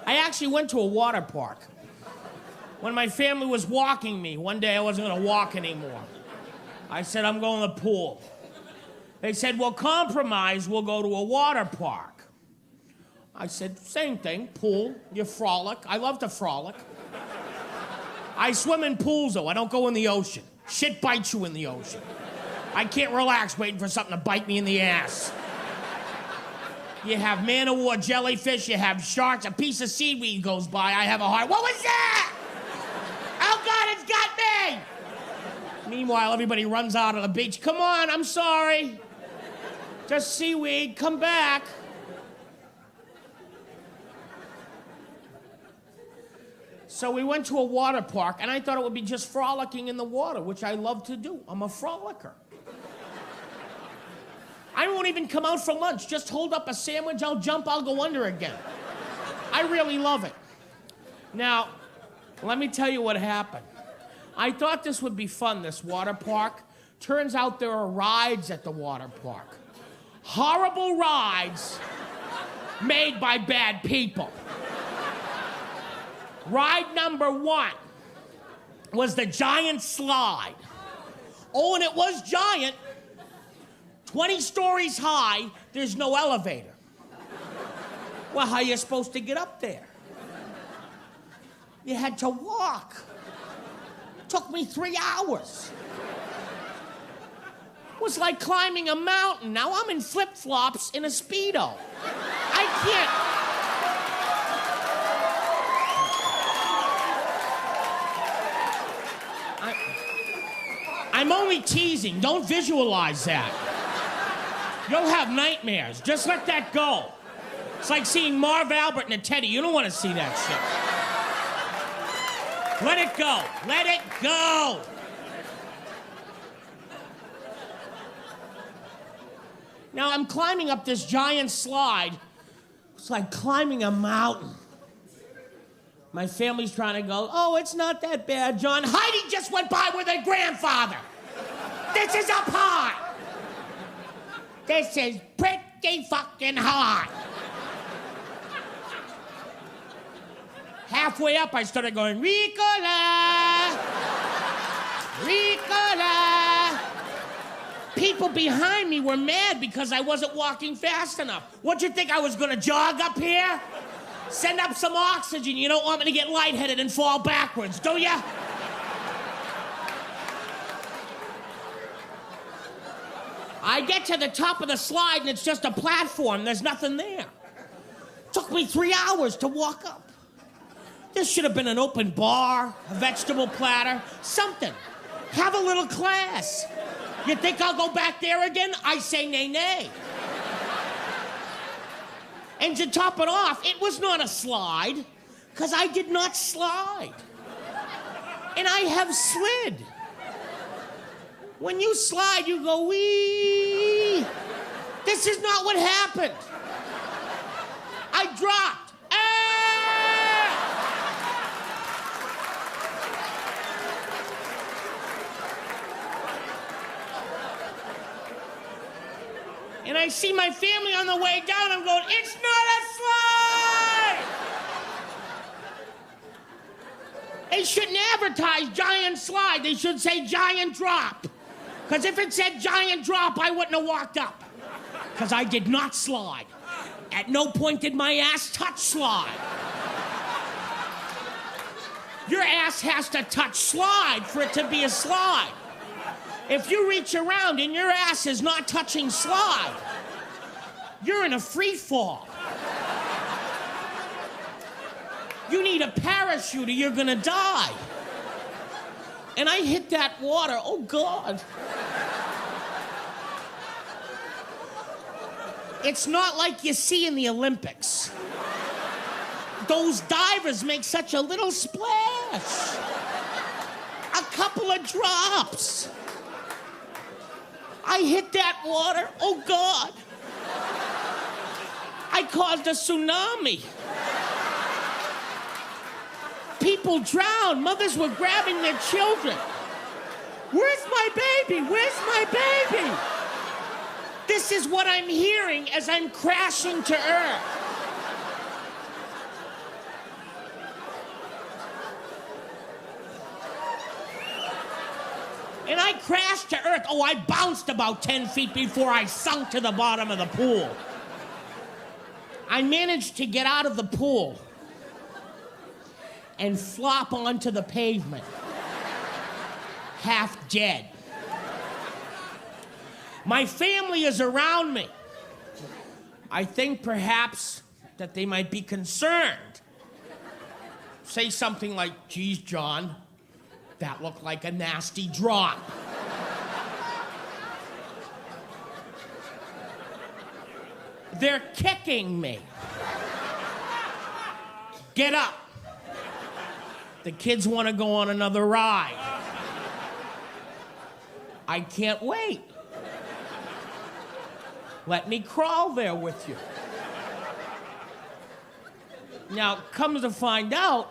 I actually went to a water park. When my family was walking me, one day I wasn't gonna walk anymore. I said, I'm going to the pool. They said, well, compromise, we'll go to a water park. I said, same thing, pool, you frolic. I love to frolic. I swim in pools, though. I don't go in the ocean. Shit bites you in the ocean. I can't relax waiting for something to bite me in the ass. You have man-o-war jellyfish, you have sharks, a piece of seaweed goes by, I have a heart. What was that? Oh, God, it's got me! Meanwhile, everybody runs out of the beach. Come on, I'm sorry. Just seaweed, come back. So we went to a water park, and I thought it would be just frolicking in the water, which I love to do. I'm a frolicker. I won't even come out for lunch. Just hold up a sandwich, I'll jump, I'll go under again. I really love it. Now, let me tell you what happened. I thought this would be fun, this water park. Turns out there are rides at the water park. Horrible rides made by bad people. Ride number 1 was the giant slide. Oh, and it was giant. 20 stories high, there's no elevator. Well, how are you supposed to get up there? You had to walk. Took me 3 hours. It was like climbing a mountain. Now I'm in flip-flops in a Speedo. I can't. I'm only teasing. Don't visualize that. You'll have nightmares. Just let that go. It's like seeing Marv Albert and a teddy. You don't want to see that shit. Let it go. Let it go. Now I'm climbing up this giant slide. It's like climbing a mountain. My family's trying to go, oh, it's not that bad, John. Heidi just went by with her grandfather. This is up high. This is pretty fucking high. Halfway up, I started going, Ricola, Ricola. People behind me were mad because I wasn't walking fast enough. What'd you think, I was gonna jog up here? Send up some oxygen. You don't want me to get lightheaded and fall backwards, do ya? I get to the top of the slide and it's just a platform. There's nothing there. Took me 3 hours to walk up. This should have been an open bar, a vegetable platter, something. Have a little class. You think I'll go back there again? I say nay, nay. And to top it off, it was not a slide, because I did not slide. And I have slid. When you slide, you go, wee. This is not what happened. I dropped. Ah! And I see my family on the way down. I'm going, it's not a slide! They shouldn't advertise giant slide. They should say giant drop. Because if it said giant drop, I wouldn't have walked up. Because I did not slide. At no point did my ass touch slide. Your ass has to touch slide for it to be a slide. If you reach around and your ass is not touching slide, you're in a free fall. You need a parachute or you're gonna die. And I hit that water, oh God. It's not like you see in the Olympics. Those divers make such a little splash. A couple of drops. I hit that water, oh God. I caused a tsunami. People drowned. Mothers were grabbing their children. Where's my baby? Where's my baby? This is what I'm hearing as I'm crashing to earth. And I crashed to earth. Oh, I bounced about 10 feet before I sunk to the bottom of the pool. I managed to get out of the pool and flop onto the pavement, half dead. My family is around me. I think perhaps that they might be concerned. Say something like, geez, John, that looked like a nasty drop. They're kicking me. Get up. The kids want to go on another ride. I can't wait. Let me crawl there with you. Now, come to find out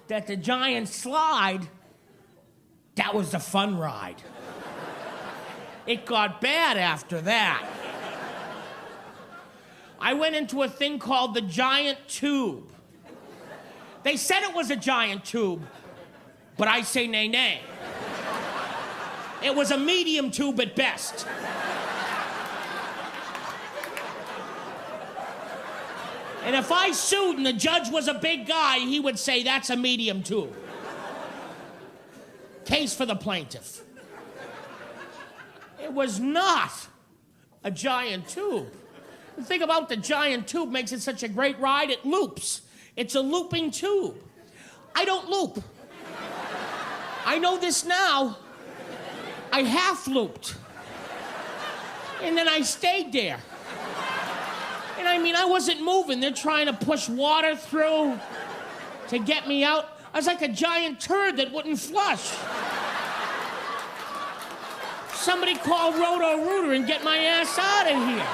that the giant slide, that was the fun ride. It got bad after that. I went into a thing called the giant tube. They said it was a giant tube, but I say nay, nay. It was a medium tube at best. And if I sued and the judge was a big guy, he would say that's a medium tube. Case for the plaintiff. It was not a giant tube. The thing about the giant tube makes it such a great ride, it loops. It's a looping tube. I don't loop. I know this now. I half looped. And then I stayed there. And I mean, I wasn't moving. They're trying to push water through to get me out. I was like a giant turd that wouldn't flush. Somebody call Roto-Rooter and get my ass out of here.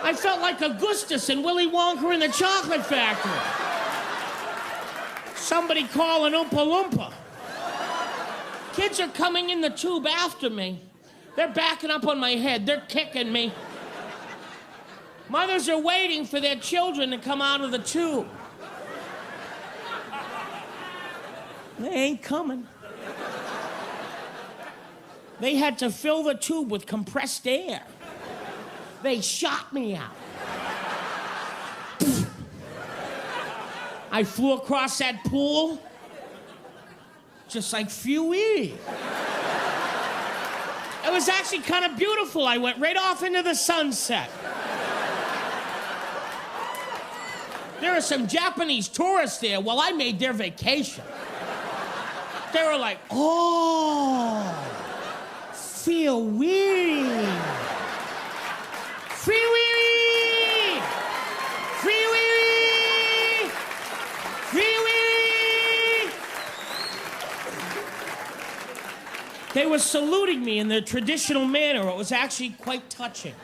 I felt like Augustus and Willy Wonka in the Chocolate Factory. Somebody call an Oompa Loompa. Kids are coming in the tube after me. They're backing up on my head. They're kicking me. Mothers are waiting for their children to come out of the tube. They ain't coming. They had to fill the tube with compressed air. They shot me out. I flew across that pool just like Phew-wee. It was actually kind of beautiful. I went right off into the sunset. There are some Japanese tourists there. Well, I made their vacation. They were like, oh, Phew-wee. Free-wee! Free-wee! Free-wee! They were saluting me in their traditional manner. It was actually quite touching.